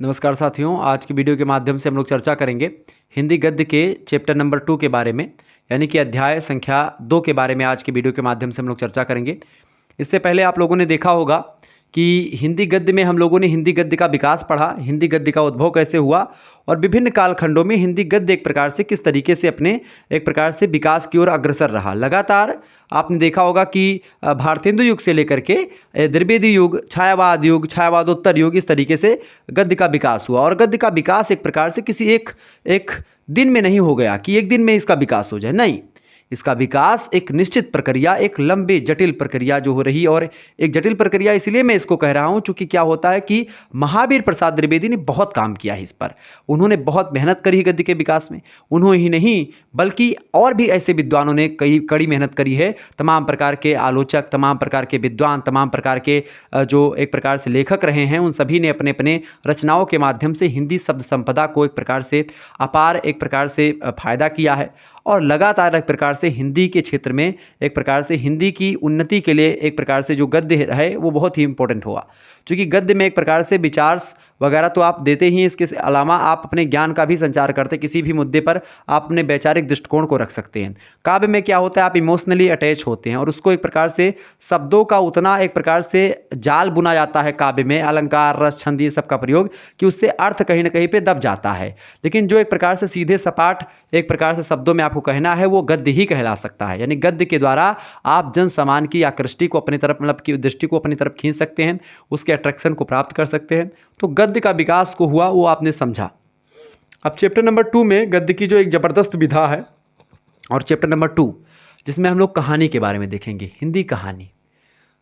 नमस्कार साथियों, आज की वीडियो के माध्यम से हम लोग चर्चा करेंगे हिंदी गद्य के चैप्टर नंबर 2 के बारे में, यानी कि अध्याय संख्या 2 के बारे में आज की वीडियो के माध्यम से हम लोग चर्चा करेंगे। इससे पहले आप लोगों ने देखा होगा कि हिंदी गद्य में हम लोगों ने हिंदी गद्य का विकास पढ़ा, हिंदी गद्य का उद्भव कैसे हुआ और विभिन्न कालखंडों में हिंदी गद्य एक प्रकार से किस तरीके से अपने एक प्रकार से विकास की ओर अग्रसर रहा। लगातार आपने देखा होगा कि भारतेंदु युग से लेकर के द्विवेदी युग, छायावाद युग, छायावादोत्तर युग, इस तरीके से गद्य का विकास हुआ। और गद्य का विकास एक प्रकार से किसी एक एक दिन में नहीं हो गया कि एक दिन में इसका विकास हो जाए, नहीं। इसका विकास एक निश्चित प्रक्रिया, एक लंबी जटिल प्रक्रिया जो हो रही। और एक जटिल प्रक्रिया इसलिए मैं इसको कह रहा हूं क्योंकि क्या होता है कि महावीर प्रसाद द्विवेदी ने बहुत काम किया है इस पर। उन्होंने बहुत मेहनत करी है गद्य के विकास में। उन्होंने ही नहीं बल्कि और भी ऐसे विद्वानों ने कई कड़ी मेहनत करी है। तमाम प्रकार के आलोचक, तमाम प्रकार के विद्वान, तमाम प्रकार के जो एक प्रकार से लेखक रहे हैं, उन सभी ने अपने अपने रचनाओं के माध्यम से हिंदी शब्द संपदा को एक प्रकार से अपार एक प्रकार से फायदा किया है। और लगातार एक प्रकार से हिंदी के क्षेत्र में एक प्रकार से हिंदी की उन्नति के लिए एक प्रकार से जो गद्य है वो बहुत ही इंपॉर्टेंट हुआ। क्योंकि गद्य में एक प्रकार से विचार वगैरह तो आप देते ही, इसके अलावा आप अपने ज्ञान का भी संचार करते। किसी भी मुद्दे पर आप अपने वैचारिक दृष्टिकोण को रख सकते हैं। काव्य में क्या होता है, आप इमोशनली अटैच होते हैं और उसको एक प्रकार से शब्दों का उतना एक प्रकार से जाल बुना जाता है काव्य में, अलंकार, रस, छंद, ये सब का प्रयोग, कि उससे अर्थ कहीं ना कहीं पे दब जाता है। लेकिन जो एक प्रकार से सीधे सपाट एक प्रकार से शब्दों में आपको कहना है वो गद्य ही कहला सकता है। यानी गद्य के द्वारा आप जन समान की आकृष्टि को अपनी तरफ, मतलब की दृष्टि को अपनी तरफ खींच सकते हैं, उसके अट्रैक्शन को प्राप्त कर सकते हैं। तो गद्य का विकास को हुआ वो आपने समझा। अब चैप्टर नंबर 2 में गद्य की जो एक ज़बरदस्त विधा है, और चैप्टर नंबर 2 जिसमें हम लोग कहानी के बारे में देखेंगे। हिंदी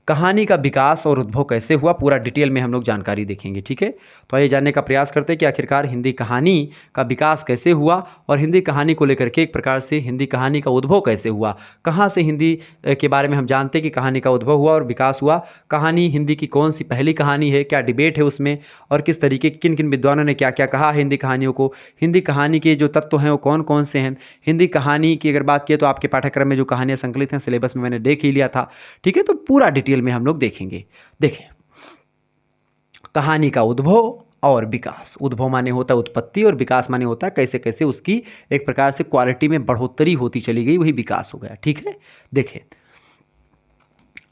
कहानी का विकास और उद्भव कैसे हुआ, पूरा डिटेल में हम लोग जानकारी देखेंगे। ठीक है, तो आइए जानने का प्रयास करते हैं कि आखिरकार हिंदी कहानी का विकास कैसे हुआ और हिंदी कहानी को लेकर के एक प्रकार से हिंदी कहानी का उद्भव कैसे हुआ। कहाँ से हिंदी के बारे में हम जानते हैं कि कहानी का उद्भव हुआ और विकास हुआ। कहानी हिंदी की कौन सी पहली कहानी है, क्या डिबेट है उसमें, और किस तरीके किन किन विद्वानों ने क्या क्या कहा हिंदी कहानियों को। हिंदी कहानी के जो तत्व हैं वो कौन कौन से हैं। हिंदी कहानी की अगर बात किए तो आपके पाठ्यक्रम में जो कहानियाँ संकलित हैं सिलेबस में मैंने देख ही लिया था। ठीक है, तो पूरा डिटेल में हम लोग देखेंगे। देखें, कहानी का उद्भव और विकास। उद्भव माने होता है उत्पत्ति और विकास माने होता है कैसे कैसे उसकी एक प्रकार से क्वालिटी में बढ़ोतरी होती चली गई, वही विकास हो गया। ठीक है, देखें,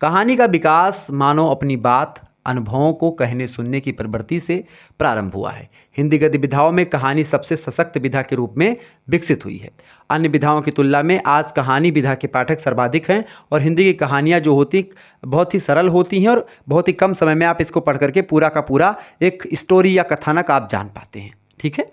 कहानी का विकास मानो अपनी बात अनुभवों को कहने सुनने की प्रवृत्ति से प्रारंभ हुआ है। हिंदी गद्य विधाओं में कहानी सबसे सशक्त विधा के रूप में विकसित हुई है। अन्य विधाओं की तुलना में आज कहानी विधा के पाठक सर्वाधिक हैं और हिंदी की कहानियाँ जो होती बहुत ही सरल होती हैं और बहुत ही कम समय में आप इसको पढ़ करके पूरा का पूरा एक स्टोरी या कथानक आप जान पाते हैं। ठीक है,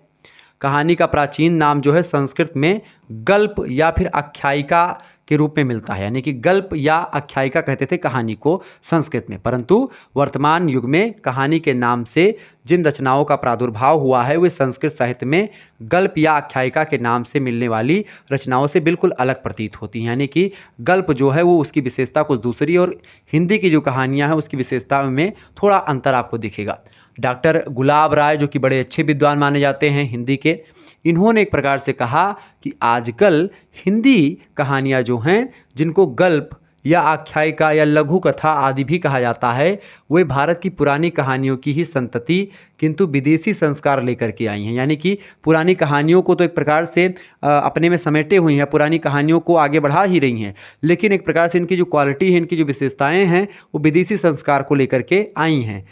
कहानी का प्राचीन नाम जो है संस्कृत में गल्प या फिर आख्यायिका के रूप में मिलता है। यानी कि गल्प या आख्यायिका कहते थे कहानी को संस्कृत में, परंतु वर्तमान युग में कहानी के नाम से जिन रचनाओं का प्रादुर्भाव हुआ है वे संस्कृत साहित्य में गल्प या आख्यायिका के नाम से मिलने वाली रचनाओं से बिल्कुल अलग प्रतीत होती हैं। यानी कि गल्प जो है वो उसकी विशेषता कुछ दूसरी और हिंदी की जो कहानियाँ हैं उसकी विशेषता में थोड़ा अंतर आपको दिखेगा। डॉक्टर गुलाब राय जो कि बड़े अच्छे विद्वान माने जाते हैं हिंदी के, इन्होंने एक प्रकार से कहा कि आजकल हिंदी कहानियाँ जो हैं जिनको गल्प या आख्यायिका या लघु कथा आदि भी कहा जाता है, वे भारत की पुरानी कहानियों की ही संतति किंतु विदेशी संस्कार लेकर के आई हैं। यानी कि पुरानी कहानियों को तो एक प्रकार से अपने में समेटे हुई हैं, पुरानी कहानियों को आगे बढ़ा ही रही हैं, लेकिन एक प्रकार से इनकी जो क्वालिटी है, इनकी जो विशेषताएं हैं वो विदेशी संस्कार को लेकर के आई हैं।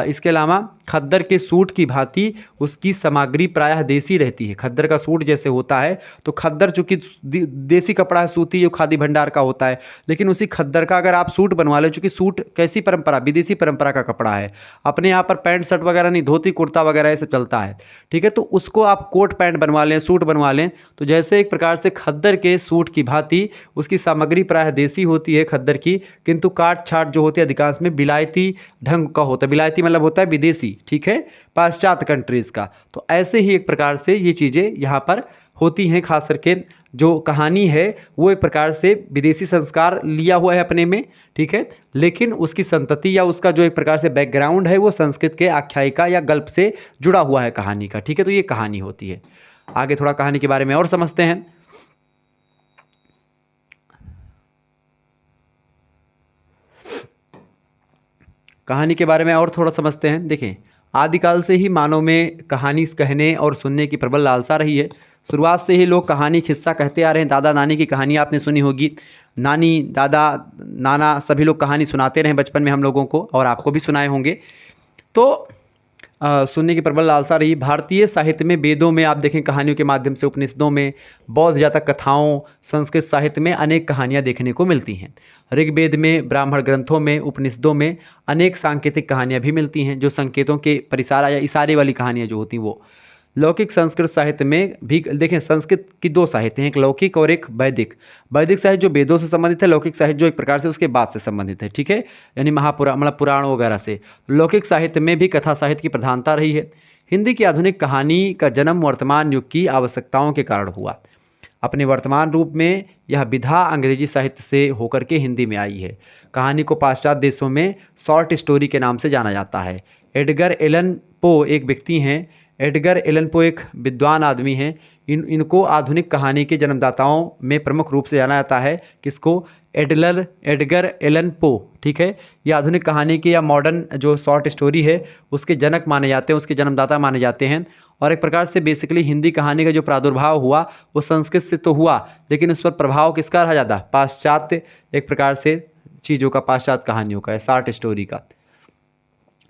इसके अलावा खद्दर के सूट की भांति उसकी सामग्री प्रायः देसी रहती है। खद्दर का सूट जैसे होता है तो खद्दर चूँकि देसी कपड़ा है, सूती, जो खादी भंडार का होता है, लेकिन उसी खद्दर का अगर आप सूट बनवा लें, चूँकि सूट कैसी परंपरा, विदेशी परंपरा का कपड़ा है, अपने यहाँ पर पैंट शर्ट वगैरह नहीं, धोती कुर्ता वगैरह ये सब चलता है। ठीक है, तो उसको आप कोट पैंट बनवा लें, सूट बनवा लें, तो जैसे एक प्रकार से खद्दर के सूट की भांति उसकी सामग्री प्रायः देसी होती है खद्दर की, किंतु काट छाट जो होती है अधिकांश में बिलायती ढंग का होता है। बिलायती मतलब होता है विदेशी, ठीक है, पाश्चात्य कंट्रीज़ का। तो ऐसे ही एक प्रकार से ये चीज़ें यहाँ पर होती हैं। खास करके जो कहानी है वो एक प्रकार से विदेशी संस्कार लिया हुआ है अपने में, ठीक है, लेकिन उसकी संतति या उसका जो एक प्रकार से बैकग्राउंड है वो संस्कृत के आख्यायिका या गल्प से जुड़ा हुआ है कहानी का। ठीक है, तो ये कहानी होती है। आगे थोड़ा कहानी के बारे में और समझते हैं। कहानी के बारे में और थोड़ा समझते हैं। देखें, आदिकाल से ही मानव में कहानी कहने और सुनने की प्रबल लालसा रही है। शुरुआत से ही लोग कहानी किस्सा कहते आ रहे हैं। दादा नानी की कहानी आपने सुनी होगी, नानी दादा नाना सभी लोग कहानी सुनाते रहे बचपन में हम लोगों को, और आपको भी सुनाए होंगे। तो सुनने की प्रबल लालसा रही। भारतीय साहित्य में, वेदों में आप देखें कहानियों के माध्यम से, उपनिषदों में, बौद्ध जातक कथाओं, संस्कृत साहित्य में अनेक कहानियाँ देखने को मिलती हैं। ऋग्वेद में, ब्राह्मण ग्रंथों में, उपनिषदों में अनेक सांकेतिक कहानियाँ भी मिलती हैं, जो संकेतों के परिसार या इशारे वाली कहानियाँ जो होती हैं वो। लौकिक संस्कृत साहित्य में भी देखें, संस्कृत की दो साहित्य हैं, एक लौकिक और एक वैदिक। वैदिक साहित्य जो वेदों से संबंधित है, लौकिक साहित्य जो एक प्रकार से उसके बाद से संबंधित है, ठीक है, यानी मतलब पुराण वगैरह से। लौकिक साहित्य में भी कथा साहित्य की प्रधानता रही है। हिंदी की आधुनिक कहानी का जन्म वर्तमान युग की आवश्यकताओं के कारण हुआ। अपने वर्तमान रूप में यह विधा अंग्रेजी साहित्य से होकर के हिंदी में आई है। कहानी को पाश्चात्य देशों में शॉर्ट स्टोरी के नाम से जाना जाता है। एडगर एलन पो एक व्यक्ति हैं। एडगर एलन पो एक विद्वान आदमी हैं। इनको आधुनिक कहानी के जन्मदाताओं में प्रमुख रूप से जाना जाता है। किसको? एडगर एलन पो, ठीक है। ये आधुनिक कहानी के या मॉडर्न जो शॉर्ट स्टोरी है उसके जनक माने जाते हैं, उसके जन्मदाता माने जाते हैं। और एक प्रकार से बेसिकली हिंदी कहानी का जो प्रादुर्भाव हुआ वो संस्कृत से तो हुआ, लेकिन उस पर प्रभाव किसका रहा ज़्यादा? पाश्चात्य एक प्रकार से चीज़ों का, पाश्चात्य कहानियों का, शॉर्ट स्टोरी का।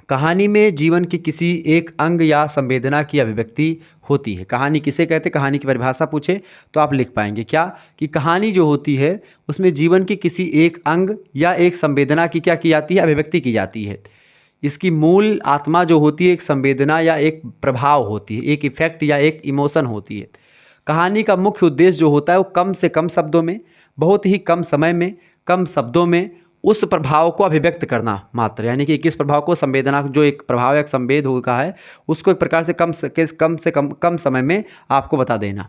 कहानी में जीवन के किसी एक अंग या संवेदना की अभिव्यक्ति होती है। कहानी किसे कहते हैं? कहानी की परिभाषा पूछे तो आप लिख पाएंगे क्या कि कहानी जो होती है उसमें जीवन के किसी एक अंग या एक संवेदना की क्या की जाती है? अभिव्यक्ति की जाती है। इसकी मूल आत्मा जो होती है एक संवेदना या एक प्रभाव होती है, एक इफेक्ट या एक इमोशन होती है। कहानी का मुख्य उद्देश्य जो होता है वो कम से कम शब्दों में, बहुत ही कम समय में, कम शब्दों में उस प्रभाव को अभिव्यक्त करना मात्र, यानी कि किस प्रभाव को? संवेदना, जो एक प्रभाव या एक संवेद होगा है उसको एक प्रकार से कम समय में आपको बता देना।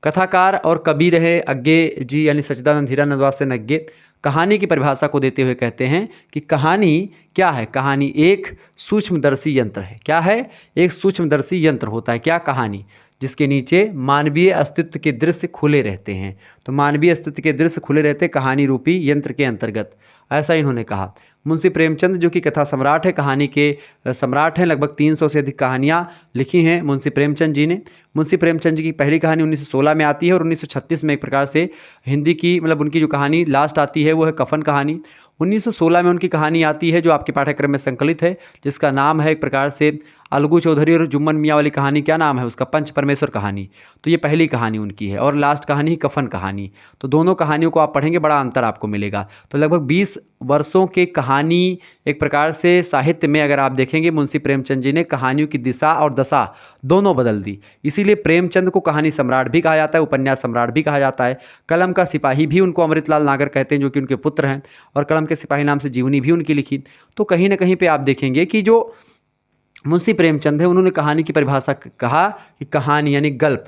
कथाकार और कवि रहे अज्ञे जी, यानी सच्चिदानंद हीरानंद वात्स्य नज्ञे, कहानी की परिभाषा को देते हुए कहते हैं कि कहानी क्या है? कहानी एक सूक्ष्मदर्शी यंत्र है। क्या है? एक सूक्ष्मदर्शी यंत्र होता है। क्या? कहानी, जिसके नीचे मानवीय अस्तित्व के दृश्य खुले रहते हैं। तो मानवीय अस्तित्व के दृश्य खुले रहते कहानी रूपी यंत्र के अंतर्गत, ऐसा इन्होंने कहा। मुंशी प्रेमचंद जो कि कथा सम्राट है, कहानी के सम्राट हैं, लगभग 300 से अधिक कहानियाँ लिखी हैं मुंशी प्रेमचंद जी ने। मुंशी प्रेमचंद जी की पहली कहानी 1916 में आती है और 1936 में एक प्रकार से हिंदी की, मतलब उनकी जो कहानी लास्ट आती है वो है कफन कहानी। 1916 में उनकी कहानी आती है जो आपके पाठ्यक्रम में संकलित है, जिसका नाम है एक प्रकार से अलगू चौधरी और जुम्मन मियाँ वाली कहानी, क्या नाम है उसका? पंच परमेश्वर कहानी। तो ये पहली कहानी उनकी है, और लास्ट कहानी ही कफन कहानी। तो दोनों कहानियों को आप पढ़ेंगे, बड़ा अंतर आपको मिलेगा। तो लगभग 20 वर्षों के कहानी एक प्रकार से साहित्य में अगर आप देखेंगे, मुंशी प्रेमचंद जी ने कहानियों की दिशा और दशा दोनों बदल दी। इसीलिए प्रेमचंद को कहानी सम्राट भी कहा जाता है, उपन्यास सम्राट भी कहा जाता है। कलम का सिपाही भी उनको अमृतलाल नागर कहते हैं, जो कि उनके पुत्र हैं, और कलम के सिपाही नाम से जीवनी भी उनकी लिखी। तो कहीं ना कहीं पे आप देखेंगे कि जो मुंशी प्रेमचंद है उन्होंने कहानी की परिभाषा कहा कि कहानी यानी गल्प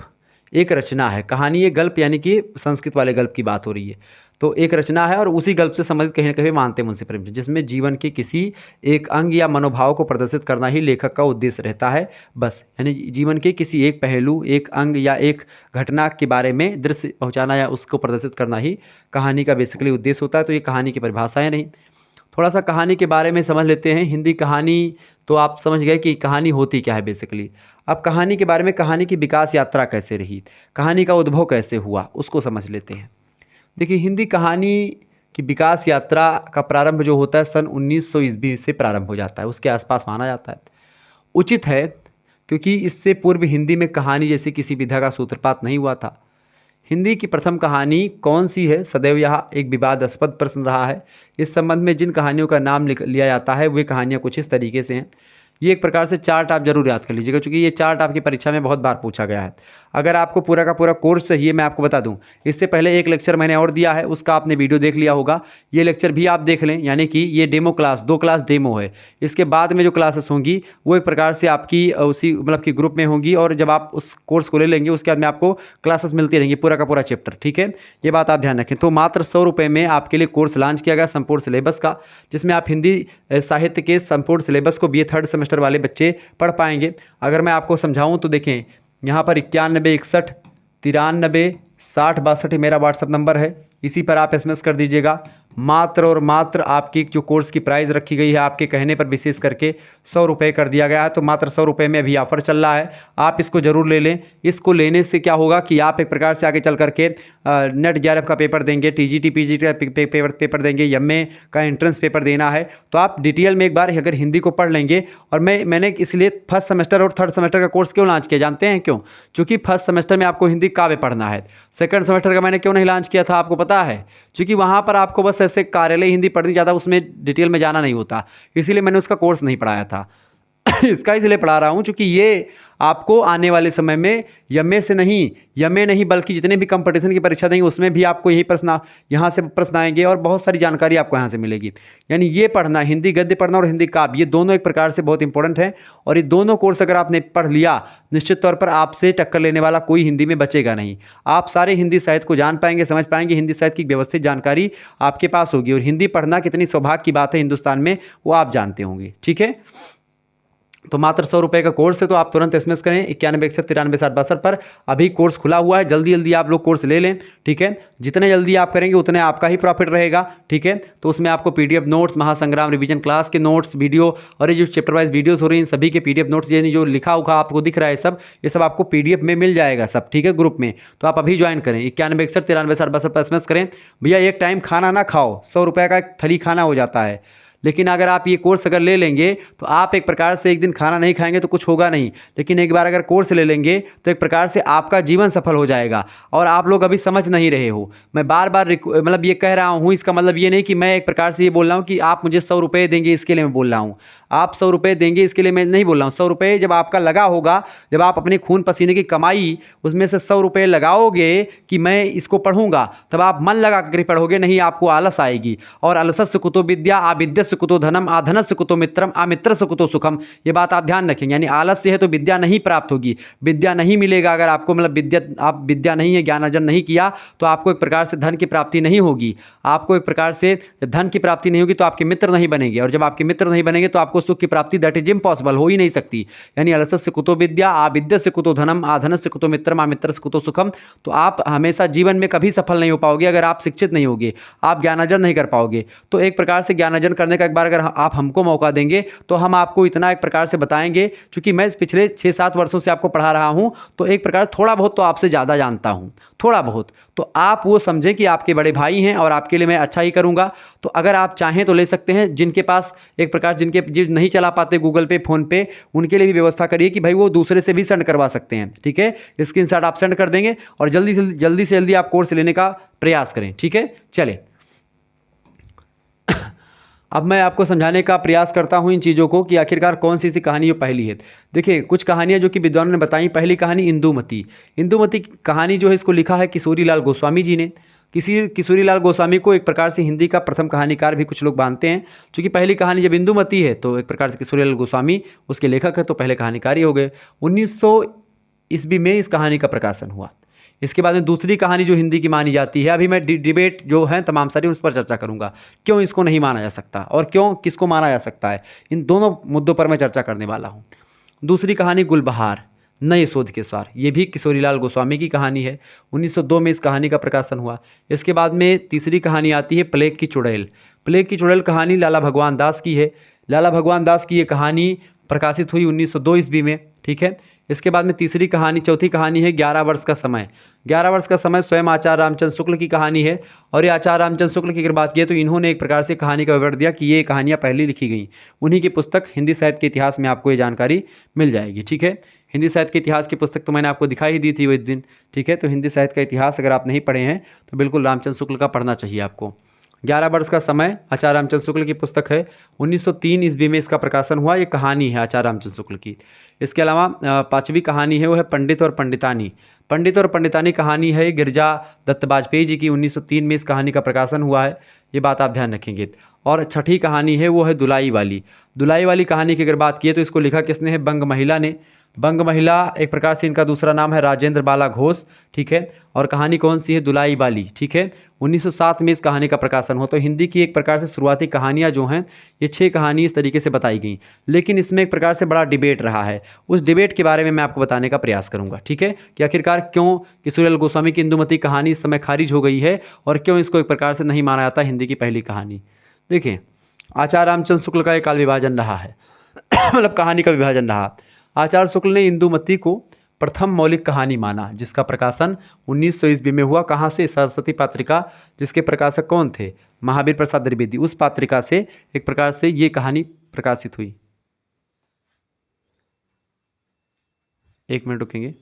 एक रचना है। कहानी ये गल्प, यानी कि संस्कृत वाले गल्प की बात हो रही है, तो एक रचना है और उसी गल्प से संबंधित कहीं ना कहीं मानते हैं मुंशी प्रेमचंद, जिसमें जीवन के किसी एक अंग या मनोभाव को प्रदर्शित करना ही लेखक का उद्देश्य रहता है बस। यानी जीवन के किसी एक पहलू, एक अंग या एक घटना के बारे में दृश्य पहुँचाना या उसको प्रदर्शित करना ही कहानी का बेसिकली उद्देश्य होता है। तो ये कहानी की परिभाषा है नहीं। थोड़ा सा कहानी के बारे में समझ लेते हैं। हिंदी कहानी तो आप समझ गए कि कहानी होती क्या है बेसिकली। अब कहानी के बारे में, कहानी की विकास यात्रा कैसे रही, कहानी का उद्भव कैसे हुआ, उसको समझ लेते हैं। देखिए, हिंदी कहानी की विकास यात्रा का प्रारंभ जो होता है सन 1900 ईस्वी से प्रारंभ हो जाता है, उसके आसपास माना जाता है। उचित है, क्योंकि इससे पूर्व हिंदी में कहानी जैसी किसी विधा का सूत्रपात नहीं हुआ था। हिंदी की प्रथम कहानी कौन सी है, सदैव यह एक विवादास्पद प्रश्न रहा है। इस संबंध में जिन कहानियों का नाम लिया जाता है वे कहानियाँ कुछ इस तरीके से हैं। ये एक प्रकार से चार्ट आप जरूर याद कर लीजिएगा, क्योंकि ये चार्ट आपकी परीक्षा में बहुत बार पूछा गया है। अगर आपको पूरा का पूरा कोर्स चाहिए, मैं आपको बता दूं, इससे पहले एक लेक्चर मैंने और दिया है, उसका आपने वीडियो देख लिया होगा। ये लेक्चर भी आप देख लें, यानी कि ये डेमो क्लास, 2 क्लास डेमो है। इसके बाद में जो क्लासेस होंगी वो एक प्रकार से आपकी उसी मतलब कि ग्रुप में होंगी, और जब आप उस कोर्स को ले लेंगे उसके बाद में आपको क्लासेस मिलती रहेंगी, पूरा का पूरा चैप्टर, ठीक है। ये बात आप ध्यान रखें। तो मात्र 100 रुपये में आपके लिए कोर्स लॉन्च किया गया संपूर्ण सिलेबस का, जिसमें आप हिंदी साहित्य के संपूर्ण सिलेबस को BA 3rd सेमेस्टर वाले बच्चे पढ़ पाएंगे। अगर मैं आपको समझाऊं तो देखें, यहाँ पर 91 61 93 60 62 मेरा व्हाट्सअप नंबर है, इसी पर आप SMS कर दीजिएगा। मात्र और मात्र आपकी जो कोर्स की प्राइस रखी गई है आपके कहने पर विशेष करके 100 रुपये कर दिया गया है। तो मात्र 100 रुपये में अभी ऑफ़र चल रहा है, आप इसको ज़रूर ले लें। इसको लेने से क्या होगा कि आप एक प्रकार से आगे चल करके नेट JRF का पेपर देंगे, TGT PGT का पेपर देंगे, MA का एंट्रेंस पेपर देना है, तो आप डिटेल में एक बार अगर हिंदी को पढ़ लेंगे। और मैंने इसलिए फर्स्ट सेमेस्टर और थर्ड सेमेस्टर का कोर्स क्यों लॉन्च किया जानते हैं क्यों? क्योंकि फर्स्ट सेमेस्टर में आपको हिंदी काव्य पढ़ना है। सेकंड सेमेस्टर का मैंने क्यों नहीं लॉन्च किया था आपको पता है? क्योंकि वहाँ पर आपको बस ऐसे कार्यालय हिंदी पढ़नी, ज़्यादा उसमें डिटेल में जाना नहीं होता, इसीलिए मैंने उसका कोर्स नहीं पढ़ाया था। इसका इसलिए पढ़ा रहा हूँ क्योंकि ये आपको आने वाले समय में MA नहीं बल्कि जितने भी कंपटीशन की परीक्षा देंगे उसमें भी आपको यही प्रश्न, यहाँ से प्रश्न आएंगे और बहुत सारी जानकारी आपको यहाँ से मिलेगी। यानी ये पढ़ना, हिंदी गद्य पढ़ना और हिंदी काव्य, ये दोनों एक प्रकार से बहुत इंपॉर्टेंट है। और ये दोनों कोर्स अगर आपने पढ़ लिया, निश्चित तौर पर आपसे टक्कर लेने वाला कोई हिंदी में बचेगा नहीं। आप सारे हिंदी साहित्य को जान पाएंगे, समझ पाएंगे, हिंदी साहित्य की व्यवस्थित जानकारी आपके पास होगी। और हिंदी पढ़ना कितनी सौभाग्य की बात है हिंदुस्तान में, वो आप जानते होंगे। ठीक है, तो मात्र 100 रुपये का कोर्स है, तो आप तुरंत SMS करें 9161936062 पर। अभी कोर्स खुला हुआ है, जल्दी जल्दी आप लोग कोर्स ले लें। ठीक है, जितने जल्दी आप करेंगे उतने आपका ही प्रॉफिट रहेगा। ठीक है, तो उसमें आपको PDF नोट्स, महासंग्राम रिवीजन क्लास के नोट्स, वीडियो और ये जो चैप्टर वाइज वीडियोस हो रही हैं सभी के PDF नोट्स, यानी जो लिखा हुआ आपको दिख रहा है ये सब आपको PDF में मिल जाएगा सब। ठीक है, ग्रुप में। तो आप अभी ज्वाइन करें 9161936062 पर SMS करें। भैया एक टाइम खाना ना खाओ, 100 रुपये का एक थली खाना हो जाता है, लेकिन अगर आप ये कोर्स अगर ले लेंगे तो आप एक प्रकार से एक दिन खाना नहीं खाएंगे तो कुछ होगा नहीं, लेकिन एक बार अगर कोर्स ले लेंगे तो एक प्रकार से आपका जीवन सफल हो जाएगा। और आप लोग अभी समझ नहीं रहे हो, मैं बार बार मतलब ये कह रहा हूँ, इसका मतलब ये नहीं कि मैं एक प्रकार से ये बोल रहा हूँ कि आप मुझे 100 रुपये देंगे इसके लिए मैं बोल रहा हूँ। आप 100 रुपये देंगे इसके लिए मैं नहीं बोल रहा हूँ। 100 रुपये जब आपका लगा होगा, जब आप अपने खून पसीने की कमाई उसमें से 100 रुपये लगाओगे कि मैं इसको पढ़ूंगा, तब आप मन लगा कर पढ़ोगे, नहीं आपको आलस आएगी। और अलसस्य कुतो विद्या, आविद्यस्य कुतो धनम, आधनस्य कुतो मित्रम, अमित्रस्य कुतो सुखम। ये बात आप ध्यान रखेंगे। यानी आलस्य है तो विद्या नहीं प्राप्त होगी, विद्या नहीं मिलेगा। अगर आपको मतलब आप विद्या नहीं है, ज्ञान अर्जन नहीं किया, तो आपको एक प्रकार से धन की प्राप्ति नहीं होगी। आपको एक प्रकार से जब धन की प्राप्ति नहीं होगी तो आपके मित्र नहीं बनेंगे, और जब आपके मित्र नहीं बनेंगे तो आपको सुख की प्राप्ति दैट इज इम्पॉसिबल, हो ही नहीं सकती। यानी अलसस्य कुतो विद्या, आविद्यस्य कुतो धनम, आधनस्य कुतो मित्रम, अमित्रस्य कुतो सुखम। तो आप हमेशा जीवन में कभी सफल नहीं हो पाओगे अगर आप शिक्षित नहीं होगे, आप ज्ञानार्जन नहीं कर पाओगे। तो एक प्रकार से ज्ञानार्जन करने का एक बार अगर आप हमको मौका देंगे तो हम आपको इतना एक प्रकार से बताएंगे, क्योंकि मैं पिछले 6-7 वर्षों से आपको पढ़ा रहा हूं, तो एक प्रकार थोड़ा बहुत तो आपसे ज़्यादा जानता हूं, थोड़ा बहुत। तो आप वो समझें कि आपके बड़े भाई हैं और आपके लिए मैं अच्छा ही करूंगा। तो अगर आप चाहें तो ले सकते हैं। जिनके पास एक प्रकार जो नहीं चला पाते गूगल पे, फ़ोन पे, उनके लिए भी व्यवस्था करिए कि भाई वो दूसरे से भी सेंड करवा सकते हैं। ठीक है, स्क्रीनशॉट आप सेंड कर देंगे और जल्दी से जल्दी आप कोर्स लेने का प्रयास करें। ठीक है, चले अब मैं आपको समझाने का प्रयास करता हूं इन चीज़ों को कि आखिरकार कौन सी कहानी जो पहली है। देखिए, कुछ कहानियां जो कि विद्वानों ने बताई। पहली कहानी इंदुमती। इंदुमती कहानी जो है इसको लिखा है किशोरीलाल गोस्वामी जी ने। किशोरीलाल गोस्वामी को एक प्रकार से हिंदी का प्रथम कहानीकार भी कुछ लोग मानते हैं, क्योंकि पहली कहानी जब इंदुमती है तो एक प्रकार से किशोरीलाल गोस्वामी उसके लेखक है, तो पहले कहानीकार ही हो गए। 1900 ईस्वी में इस कहानी का प्रकाशन हुआ। इसके बाद में दूसरी कहानी जो हिंदी की मानी जाती है, अभी मैं डिबेट जो है तमाम सारी उस पर चर्चा करूंगा, क्यों इसको नहीं माना जा सकता और क्यों किसको माना जा सकता है, इन दोनों मुद्दों पर मैं चर्चा करने वाला हूं। दूसरी कहानी गुलबहार, नए शोध के स्वार, ये भी किशोरीलाल गोस्वामी की कहानी है। 1902 में इस कहानी का प्रकाशन हुआ। इसके बाद में तीसरी कहानी आती है प्लेग की चुड़ैल। प्लेग की चुड़ैल कहानी लाला भगवान दास की है। लाला भगवान दास की ये कहानी प्रकाशित हुई 1902 ईस्वी में। ठीक है, इसके बाद में चौथी कहानी है 11 वर्ष का समय। 11 वर्ष का समय स्वयं आचार्य रामचंद्र शुक्ल की कहानी है। और ये आचार्य रामचंद्र शुक्ल की अगर बात की तो इन्होंने एक प्रकार से कहानी का विवरण दिया कि ये कहानियाँ पहले लिखी गई। उन्हीं की पुस्तक हिंदी साहित्य के इतिहास में आपको ये जानकारी मिल जाएगी। ठीक है, हिंदी साहित्य के इतिहास की पुस्तक तो मैंने आपको दिखाई ही दी थी वो दिन। ठीक है, तो हिंदी साहित्य का इतिहास अगर आप नहीं पढ़े हैं तो बिल्कुल रामचंद्र शुक्ल का पढ़ना चाहिए आपको। 11 वर्ष का समय आचार्य रामचंद्र शुक्ल की पुस्तक है। 1903 ईस्वी में इसका प्रकाशन हुआ। ये कहानी है आचार्य रामचंद्र शुक्ल की। इसके अलावा पांचवी कहानी है वो है पंडित और पंडितानी। पंडित और पंडितानी कहानी है गिरिजा दत्त बाजपेयी जी की। 1903 में इस कहानी का प्रकाशन हुआ है, ये बात आप ध्यान रखेंगे। और छठी कहानी है वो है दुलाई वाली। दुलाई वाली कहानी की अगर बात की तो इसको लिखा किसने है? बंग महिला ने। बंग महिला एक प्रकार से इनका दूसरा नाम है राजेंद्र बाला घोष, ठीक है। और कहानी कौन सी है? दुलाई बाली, ठीक है। 1907 में इस कहानी का प्रकाशन हुआ। तो हिंदी की एक प्रकार से शुरुआती कहानियाँ जो हैं ये 6 कहानी इस तरीके से बताई गई, लेकिन इसमें एक प्रकार से बड़ा डिबेट रहा है। उस डिबेट के बारे में मैं आपको बताने का प्रयास करूँगा, ठीक है, कि आखिरकार क्यों किशोरीलाल गोस्वामी की इंदुमती कहानी इस समय खारिज हो गई है और क्यों इसको एक प्रकार से नहीं माना जाता हिंदी की पहली कहानी। देखिए, आचार्य रामचंद्र शुक्ल का एक काल विभाजन रहा है मतलब कहानी का विभाजन रहा। आचार्य शुक्ल ने इंदुमती को प्रथम मौलिक कहानी माना, जिसका प्रकाशन 1900 ईस्वी में हुआ। कहाँ से? सरस्वती पात्रिका, जिसके प्रकाशक कौन थे? महावीर प्रसाद द्विवेदी। उस पात्रिका से एक प्रकार से ये कहानी प्रकाशित हुई। एक मिनट रुकेंगे।